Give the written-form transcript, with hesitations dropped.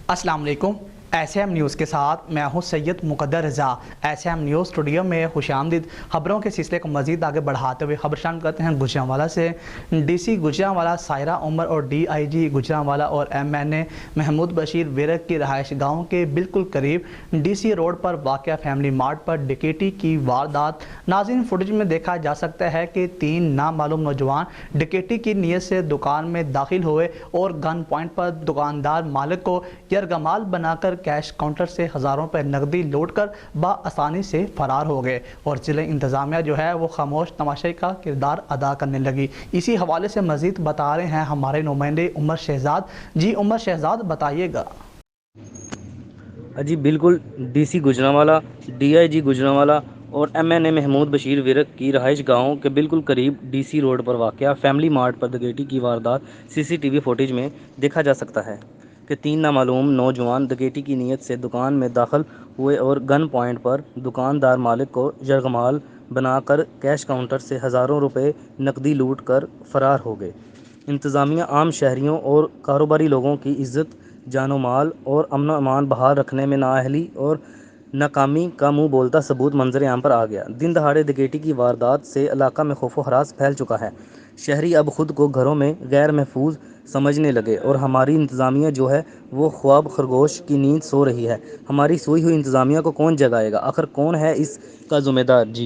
अस्सलाम वालेकुम। SM news के साथ मैं हूं सैयद मुकद्दर रज़ा। एसएम न्यूज़ स्टूडियो में खुशामदीद। खबरों के सिलसिले को मज़ीद आगे बढ़ाते हुए खबर शामिल करते हैं गुजरांवाला से। डीसी गुजरांवाला सायरा उमर और डीआईजी गुजरांवाला और एमएनए महमूद बशीर विरक की रहायश गाँव के बिल्कुल करीब डीसी रोड पर वाक़या फैमिली मार्ट पर डकैती की वारदात। नाज़रीन, फुटेज में देखा जा सकता है कि 3 नामालूम नौजवान डकैती की नीयत से दुकान में दाखिल हुए और गन पॉइंट पर दुकानदार मालिक को यरगमाल बनाकर कैश काउंटर से हज़ारों रुपए नकदी लूट कर बआसानी से फरार हो गए और ज़िले इंतज़ामिया जो है वो खामोश तमाशाई का किरदार अदा करने लगी। इसी हवाले से मज़ीद बता रहे हैं हमारे नुमाइंदे उमर शहजाद। जी उमर शहजाद, बताइएगा। जी बिल्कुल, डीसी गुजरांवाला, डीआईजी गुजरांवाला और एमएनए महमूद बशीर विरक की रहायश गाँव के बिल्कुल करीब डीसी रोड पर वाक़या फैमिली मार्ट पर डकैती की वारदात सीसीटीवी फुटेज में देखा जा सकता है कि 3 नामालूम नौजवान डकैती की नीयत से दुकान में दाखिल हुए और गन पॉइंट पर दुकानदार मालिक को यरगमाल बनाकर कैश काउंटर से हज़ारों रुपए नकदी लूट कर फरार हो गए। इंतज़ामिया आम शहरियों और कारोबारी लोगों की इज़्ज़त, जानो माल और अमन अमान बहाल रखने में नाअहली और नाकामी का मुंह बोलता सबूत मंजर आम पर आ गया। दिन दहाड़े डकैती की वारदात से इलाका में खौफ व हरास फैल चुका है। शहरी अब खुद को घरों में गैर महफूज समझने लगे और हमारी इंतज़ामिया जो है वो ख्वाब खरगोश की नींद सो रही है। हमारी सोई हुई इंतज़ामिया को कौन जगाएगा? आखिर कौन है इसका ज़िम्मेदार? जी